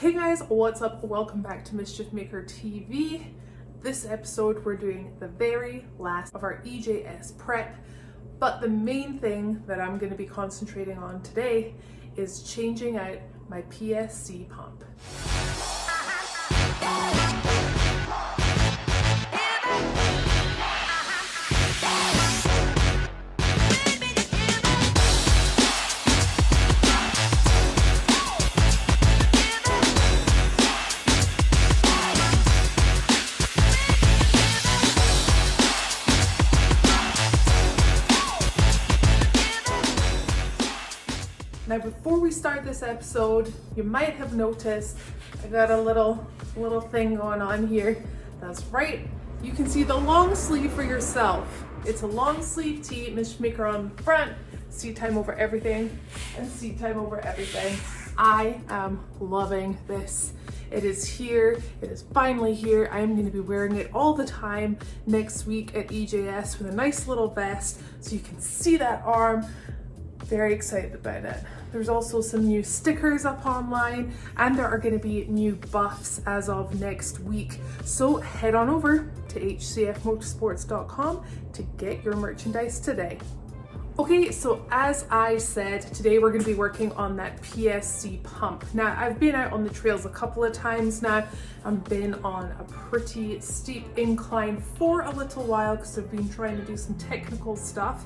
Hey guys, what's up? Welcome back to MischiefMaker TV. This episode we're doing the very last of our EJS prep, but the main thing that I'm going to be concentrating on today is changing out my PSC pump. Now before we start this episode, you might have noticed I got a little thing going on here. That's right, you can see the long sleeve for yourself. It's a long sleeve tee, MischiefMaker on the front, seat time over everything, and seat time over everything. I am loving this. It is here, it is finally here. I am going to be wearing it all the time next week at EJS with a nice little vest so you can see that arm. Very excited about it. There's also some new stickers up online, and there are going to be new buffs as of next week. So head on over to hcfmotorsports.com to get your merchandise today. Okay, so as I said, today we're going to be working on that PSC pump. Now, I've been out on the trails a couple of times now. I've been on a pretty steep incline for a little while because I've been trying to do some technical stuff,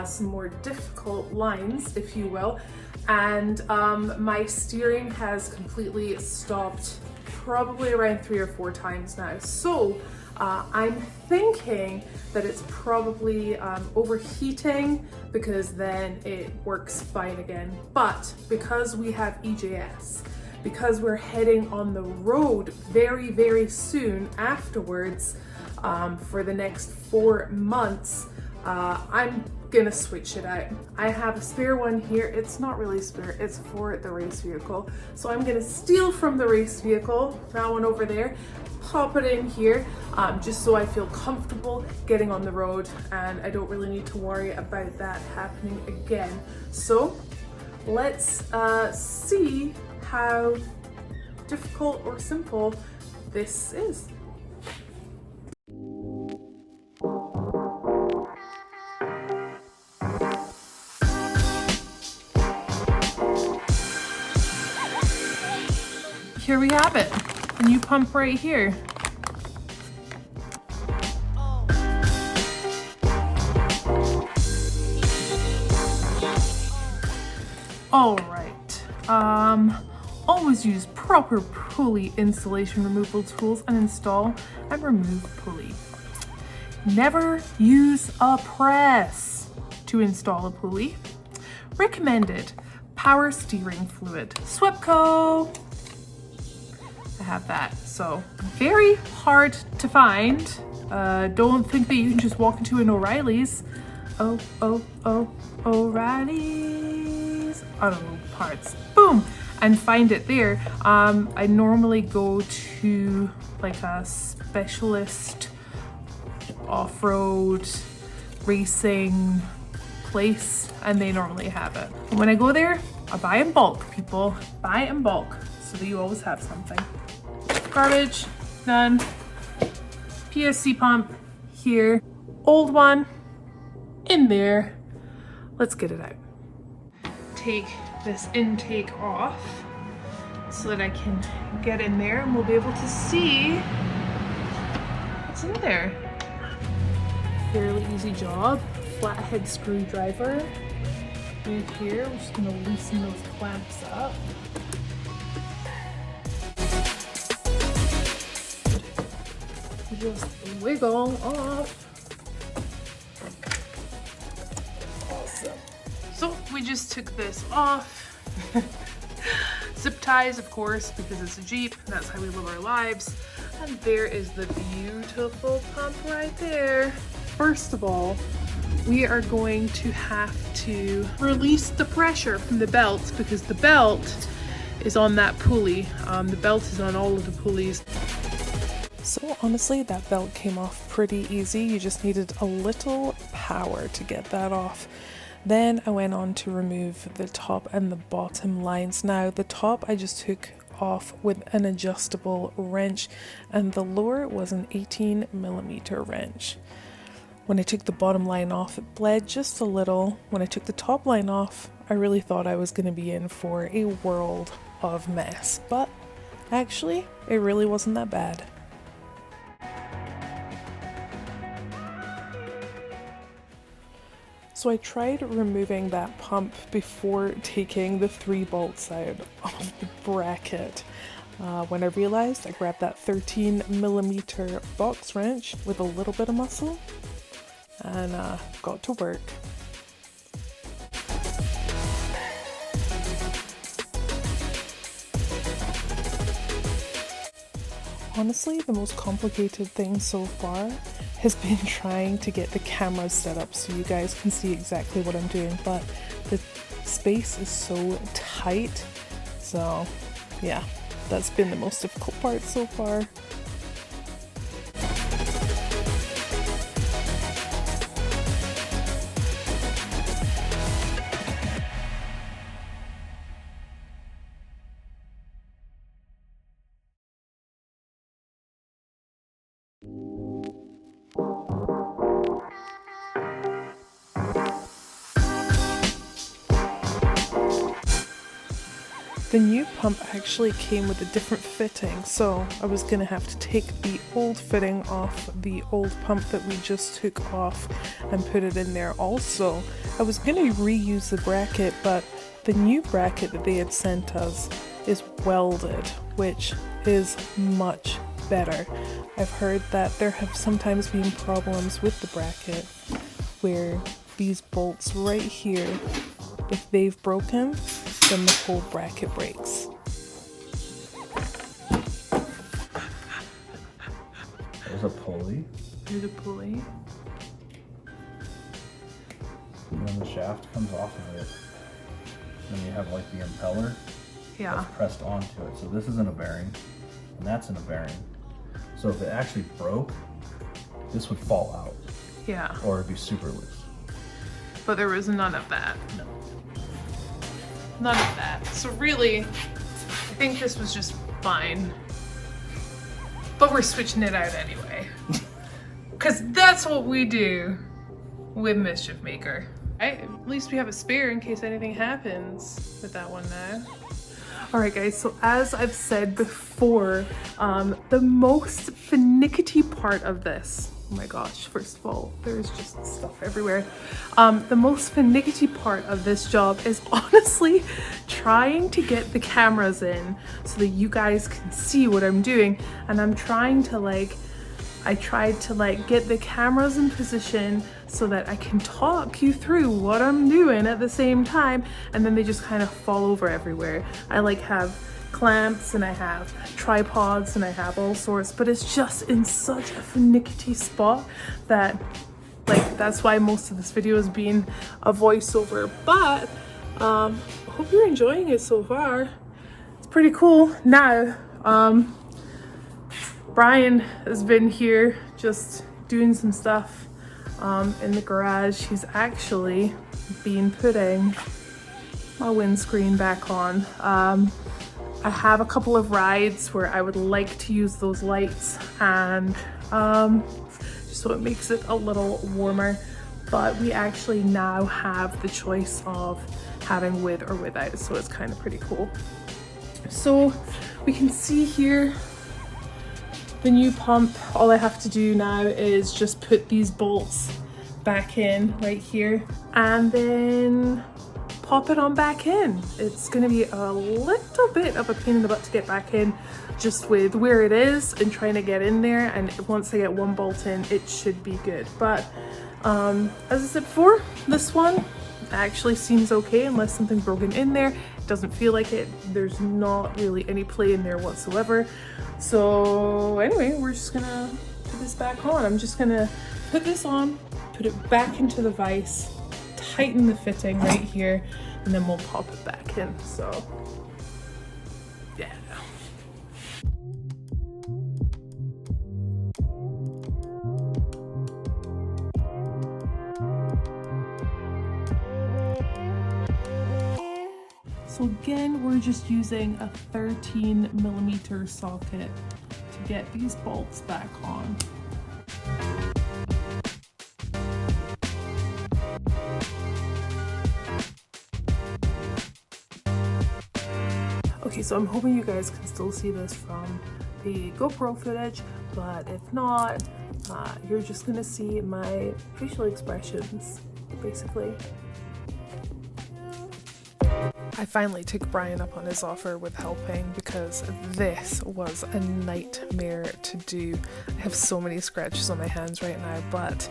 some more difficult lines, if you will. And my steering has completely stopped probably around 3 or 4 times now. So I'm thinking that it's probably overheating, because then it works fine again. But because we have EJS, because we're heading on the road very, very soon afterwards for the next 4 months, I'm gonna switch it out. I have a spare one here. It's not really spare, it's for the race vehicle. So I'm gonna steal from the race vehicle, that one over there, pop it in here, just so I feel comfortable getting on the road and I don't really need to worry about that happening again. So let's see how difficult or simple this is. Here we have it, a new pump right here. All right, always use proper pulley installation removal tools and install and remove pulley. Never use a press to install a pulley. Recommended power steering fluid, Swepco. I have that, so very hard to find. Don't think that you can just walk into an O'Reilly's. O'Reilly's auto parts, boom, and find it there. I normally go to like a specialist off-road racing place, and they normally have it. And when I go there, I buy in bulk, people. Buy in bulk so that you always have something. Garbage, done. PSC pump here. Old one in there. Let's get it out. Take this intake off so that I can get in there and we'll be able to see what's in there. Fairly easy job. Flathead screwdriver right here. We're just gonna loosen those clamps up. Just wiggle off. Awesome. So we just took this off. Zip ties, of course, because it's a Jeep. That's how we live our lives. And there is the beautiful pump right there. First of all, we are going to have to release the pressure from the belt, because the belt is on that pulley. The belt is on all of the pulleys. So honestly, that belt came off pretty easy. You just needed a little power to get that off. Then I went on to remove the top and the bottom lines. Now the top I just took off with an adjustable wrench, and the lure was an 18mm wrench. When I took the bottom line off, it bled just a little. When I took the top line off, I really thought I was going to be in for a world of mess, but actually, it really wasn't that bad. So I tried removing that pump before taking the 3 bolts out of the bracket. When I realized, I grabbed that 13mm box wrench with a little bit of muscle and got to work. Honestly, the most complicated thing so far has been trying to get the cameras set up so you guys can see exactly what I'm doing, but the space is so tight, so yeah, that's been the most difficult part so far. The new pump actually came with a different fitting, so I was going to have to take the old fitting off the old pump that we just took off and put it in there also. I was going to reuse the bracket, but the new bracket that they had sent us is welded, which is much better. I've heard that there have sometimes been problems with the bracket where these bolts right here, if they've broken, then the whole bracket breaks. There's a pulley. There's a pulley. And then the shaft comes off of it. Then you have like the impeller that's pressed onto it. So this isn't a bearing, and that's in a bearing. So if it actually broke, this would fall out. Yeah. Or it'd be super loose. But there was none of that. No. None of that. So really, I think this was just fine. But we're switching it out anyway. Because that's what we do with MischiefMaker. Right? At least we have a spare in case anything happens with that one now. Alright guys, so as I've said before, the most finicky part of this, oh my gosh, first of all, there's just stuff everywhere. The most finicky part of this job is honestly trying to get the cameras in so that you guys can see what I'm doing. And I'm trying to I tried to get the cameras in position so that I can talk you through what I'm doing at the same time, and then they just kind of fall over everywhere. I have clamps and I have tripods and I have all sorts, but it's just in such a finicky spot that that's why most of this video is being a voiceover. But I hope you're enjoying it so far. It's pretty cool. Now Brian has been here just doing some stuff in the garage. He's actually been putting my windscreen back on. I have a couple of rides where I would like to use those lights, and so it makes it a little warmer, but we actually now have the choice of having with or without, so it's kind of pretty cool. So we can see here the new pump. All I have to do now is just put these bolts back in right here and then pop it on back in. It's going to be a little bit of a pain in the butt to get back in just with where it is and trying to get in there, and once I get one bolt in it should be good. But as I said before, this one actually seems okay unless something's broken in there. It doesn't feel like it. There's not really any play in there whatsoever. So anyway, we're just gonna put this back on. I'm just gonna put this on, put it back into the vise, tighten the fitting right here, and then we'll pop it back in. So yeah. So again, we're just using a 13mm socket to get these bolts back on. Okay, so I'm hoping you guys can still see this from the GoPro footage, but if not, you're just gonna see my facial expressions, basically. I finally took Brian up on his offer with helping because this was a nightmare to do. I have so many scratches on my hands right now, but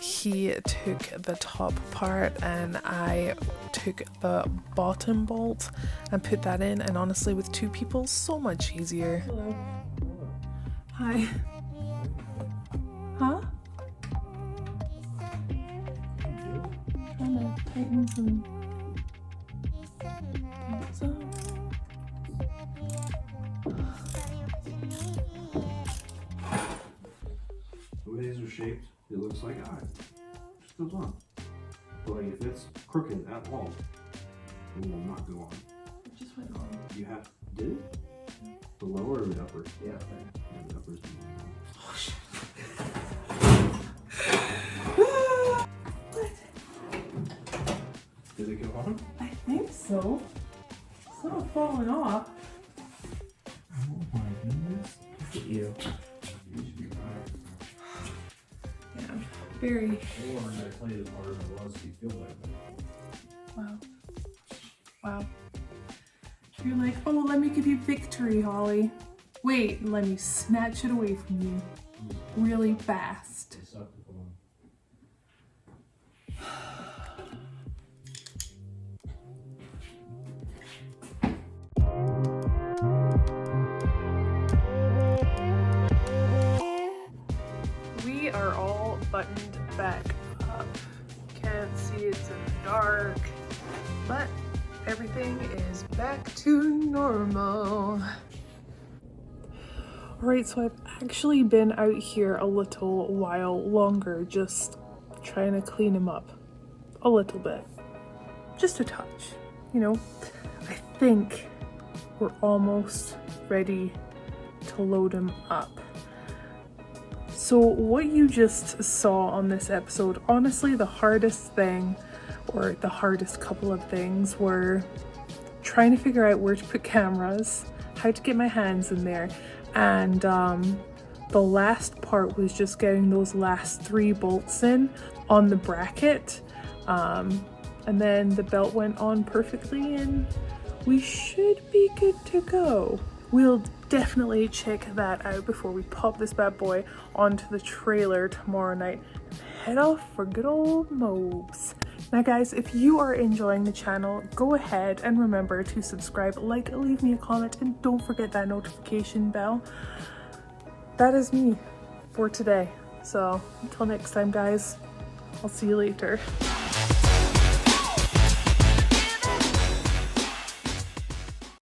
he took the top part and I took the bottom bolt and put that in, and honestly with two people, so much easier. Hello. Hi. Huh? Trying to tighten some bolts up. The way these are shaped, it looks like just goes on. But like if it's crooked at all, it will not go on. It just went on. You have did it? The lower or the upper? Yeah, right. Yeah, the upper's the Oh shit. What? Did it go on? I think so. It's not falling off. Oh my goodness. Look at you. You should be fine. Yeah, very. Or I played as hard as I was, so you feel like that. Wow. Wow. You're like, oh, let me give you victory, Holly. Wait, let me snatch it away from you really fast. We are all buttoned back up. Can't see, it's in the dark, but everything is back to normal. Alright, so I've actually been out here a little while longer, just trying to clean him up a little bit. Just a touch, you know. I think we're almost ready to load him up. So what you just saw on this episode, honestly the hardest thing, or the hardest couple of things, were trying to figure out where to put cameras, how to get my hands in there, and the last part was just getting those last 3 bolts in on the bracket, and then the belt went on perfectly and we should be good to go. We'll definitely check that out before we pop this bad boy onto the trailer tomorrow night and head off for good old Moabs. Now guys, if you are enjoying the channel, go ahead and remember to subscribe, like, leave me a comment, and don't forget that notification bell. That is me for today. So until next time guys, I'll see you later.